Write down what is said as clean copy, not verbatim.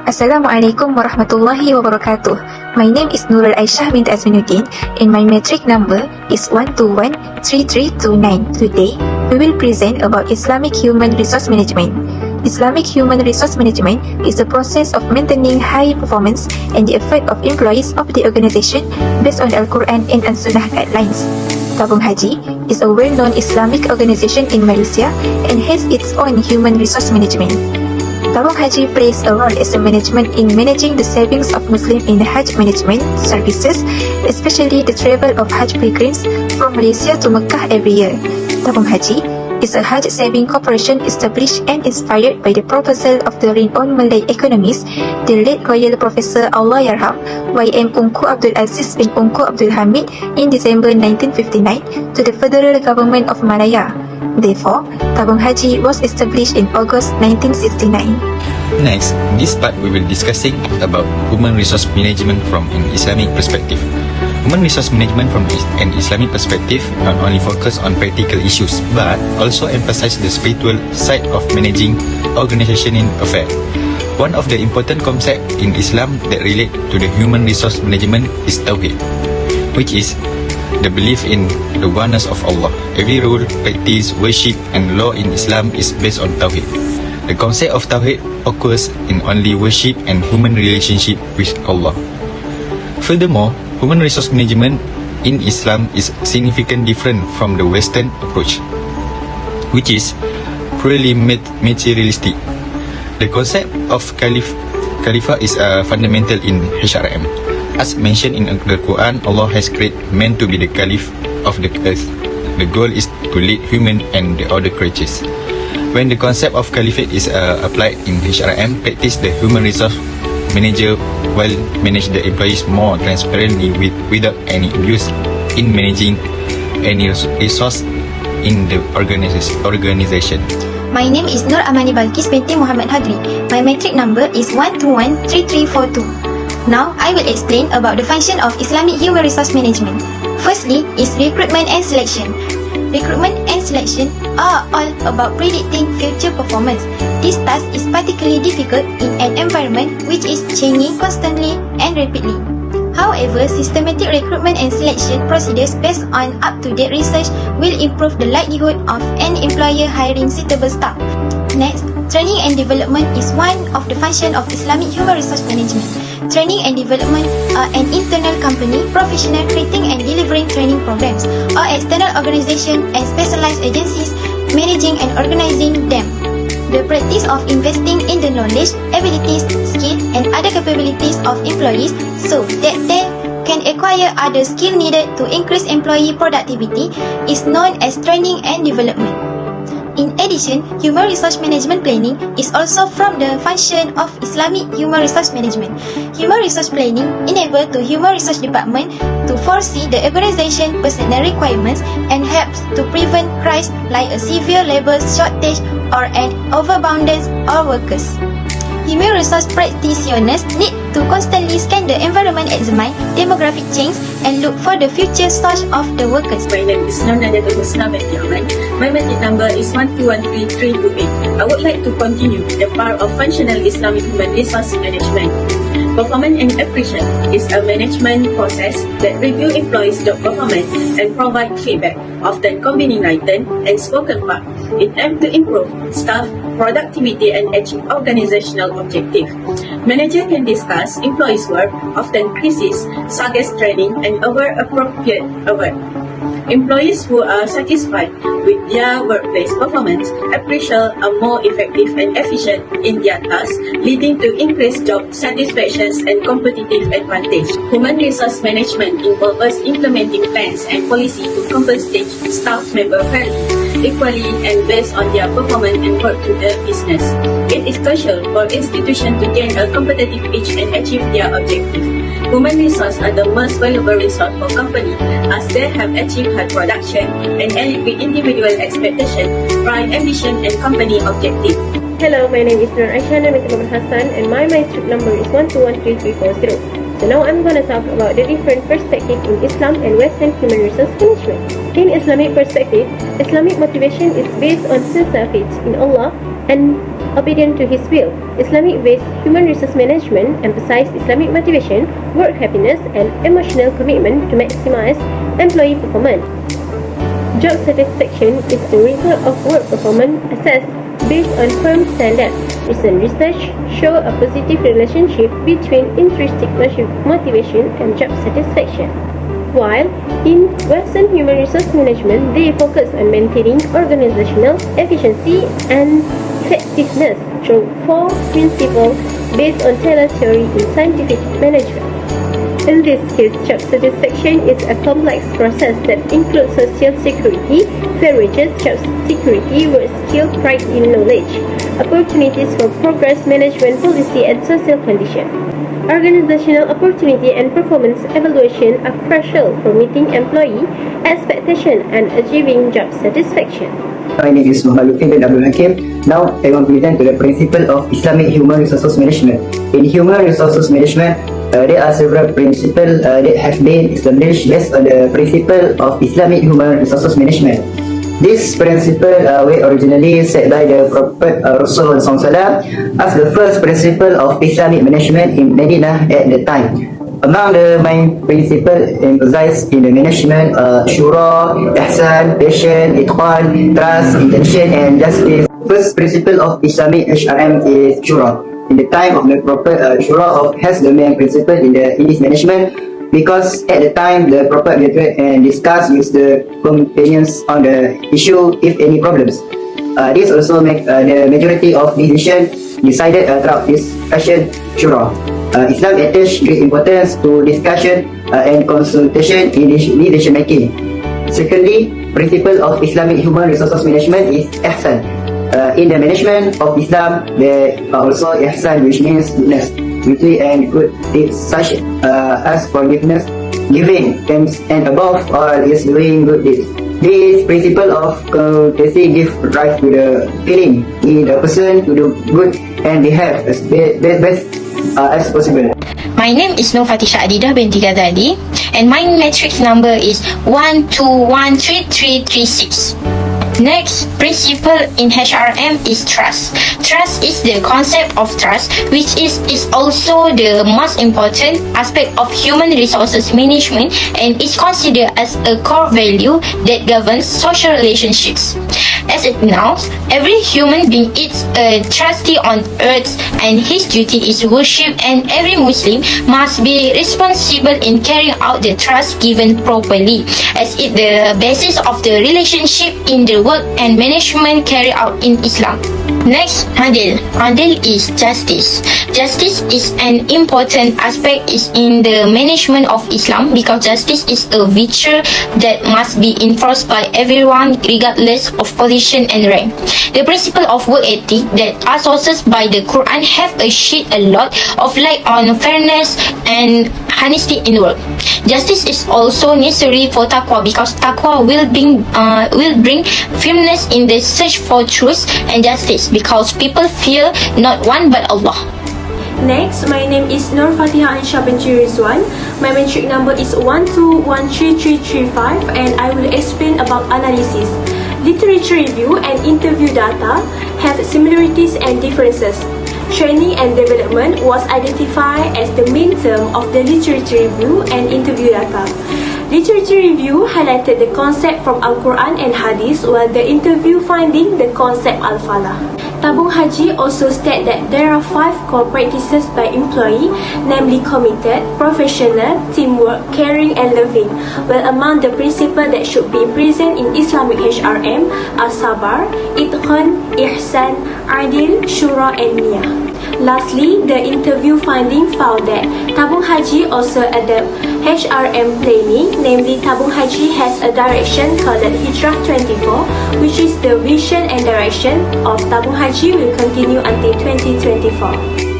Assalamualaikum warahmatullahi wabarakatuh. My name is Nurul Aisyah bint Azminuddin and my metric number is 1213329. Today, we will present about Islamic Human Resource Management. Islamic Human Resource Management is the process of maintaining high performance and the effort of employees of the organization based on the Al-Quran and Sunnah guidelines. Tabung Haji is a well-known Islamic organization in Malaysia and has its own human resource management. Tabung Haji plays a role as a management in managing the savings of Muslims in the Hajj management services, especially the travel of Hajj pilgrims from Malaysia to Mecca every year. Tabung Haji is a Hajj saving corporation established and inspired by the proposal of the renowned Malay economist, the late Royal Professor Allahyarham Y.M. Tunku Abdul Aziz bin Tunku Abdul Hamid in December 1959 to the federal government of Malaya. Therefore, Tabung Haji was established in August 1969. Next, this part we will discussing about human resource management from an Islamic perspective. Human resource management from an Islamic perspective not only focus on practical issues but also emphasize the spiritual side of managing organizational affairs. One of the important concepts in Islam that relate to the human resource management is Tawheed, which is the belief in the oneness of Allah. Every rule, practice, worship and law in Islam is based on Tawheed. The concept of Tawheed occurs in only worship and human relationship with Allah. Furthermore, human resource management in Islam is significantly different from the Western approach, which is purely materialistic. The concept of Khalifah is fundamental in HRM. As mentioned in the Quran, Allah has created man to be the Caliph of the earth. The goal is to lead human and the other creatures. When the concept of Caliphate is applied in HRM, practice the human resource manager will manage the employees more transparently without any abuse in managing any resource in the organization. My name is Nur Amani Balkis binti Muhammad Hadri. My metric number is 1213342. Now, I will explain about the function of Islamic Human Resource Management. Firstly, is recruitment and selection. Recruitment and selection are all about predicting future performance. This task is particularly difficult in an environment which is changing constantly and rapidly. However, systematic recruitment and selection procedures based on up-to-date research will improve the likelihood of an employer hiring suitable staff. Next, training and development is one of the functions of Islamic Human Resource Management. Training and development are an internal company, professional creating and delivering training programs, or external organization and specialized agencies managing and organizing them. The practice of investing in the knowledge, abilities, skills and other capabilities of employees so that they can acquire other skills needed to increase employee productivity is known as training and development. In addition, human resource management planning is also from the function of Islamic human resource management. Human resource planning enables the human resource department to foresee the organization personnel requirements and helps to prevent crises like a severe labor shortage or an overabundance of workers. Human resource practitioners need to constantly scan the environment, examine demographic change and look for the future source of the workers. My name is Nurul Aisyah. My metric number is 1213328. I would like to continue the part of functional Islamic human resource management. Performance and appraisal is a management process that review employees' job performance and provide feedback, often combining written and spoken part. It aims to improve staff productivity and achieve organizational objectives. Manager can discuss employees' work, often crisis, suggest training, and award appropriate award. Employees who are satisfied with their workplace performance appraisal are more effective and efficient in their tasks, leading to increased job satisfaction and competitive advantage. Human resource management involves implementing plans and policy to compensate staff member fairly, equally and based on their performance and work to the business. It is crucial for institutions to gain a competitive edge and achieve their objective. Human resources are the most valuable resource for companies as they have achieved high production and elevate individual expectation, pride, ambition and company objective. Hello, my name is Nur Aisyah binti Muhammad Hassan and my metric number is 1213340. So now I'm going to talk about the different perspectives in Islam and Western human resource management. In Islamic perspective, Islamic motivation is based on sincere faith in Allah and obedient to his will. Islamic-based human resource management emphasizes Islamic motivation, work happiness, and emotional commitment to maximize employee performance. Job satisfaction is the result of work performance assessed based on firm standards. Recent research show a positive relationship between intrinsic motivation and job satisfaction. While in Western human resource management, they focus on maintaining organizational efficiency and effectiveness through 4 principles based on Taylor theory in scientific management. In this case, job satisfaction is a complex process that includes social security, fair wages, job security, work skill, pride in knowledge, opportunities for progress, management policy, and social condition. Organizational opportunity and performance evaluation are crucial for meeting employee expectation and achieving job satisfaction. My name is Muhammad Lutfi bin Abdul Hakim. Now I will present to the principle of Islamic human resources management. In human resources management, there are several principles that have been established based on the principle of Islamic human resources management. This principle were originally set by the Prophet Rasulullah SAW as the first principle of Islamic management in Medina at the time. Among the main principles emphasized in the management shura, ihsan, patience, itqan, trust, intention, and justice. First principle of Islamic HRM is shura. In the time of the Prophet, shura has the main principle in this management, because at the time the Prophet debated and discussed with the companions on the issue if any problems. This also make the majority of decisions decided throughout this fashion shura. Islam attaches great importance to discussion and consultation in decision making. Secondly, principle of Islamic human resources management is ihsan. In the management of Islam, there are also ihsan, which means goodness, beauty and good deeds such as forgiveness, giving, thanks, and above all is doing good deeds. This principle of courtesy gives rise to the feeling in the person to do good and behave as best as possible. My name is Nur Fatisha Adidah binti Ghazali, and my matrix number is 12133336. Next principle in HRM is trust. Trust is the concept of trust, which is also the most important aspect of human resources management and is considered as a core value that governs social relationships. As it now, every human being is a trustee on earth and his duty is worship, and every Muslim must be responsible in carrying out the trust given properly, as it the basis of the relationship in the work and management carried out in Islam. Next, adil. Adil is justice. Justice is an important aspect in the management of Islam, because justice is a virtue that must be enforced by everyone regardless of position and rank. The principle of work ethic that are sources by the Quran have shed a lot of light on fairness and honesty in work. Justice is also necessary for taqwa, because taqwa will bring firmness in the search for truth and justice, because people fear not one but Allah. Next, my name is Nur Fatiha Ansha binti Rizwan. My matric number is 12133335, and I will explain about analysis. Literature review and interview data have similarities and differences. Training and development was identified as the main term of the literature review and interview data. Literature review highlighted the concept from Al-Quran and Hadith, while the interview finding the concept Al-Falah. Tabung Haji also state that there are 5 core practices by employee, namely committed, professional, teamwork, caring and loving. Well, among the principles that should be present in Islamic HRM are Sabar, Itqan, Ihsan, Adil, Shura and Niyah. Lastly, the interview finding found that Tabung Haji also adopt HRM planning, namely Tabung Haji has a direction called Hijrah 24, which is the vision and direction of Tabung Haji will continue until 2024.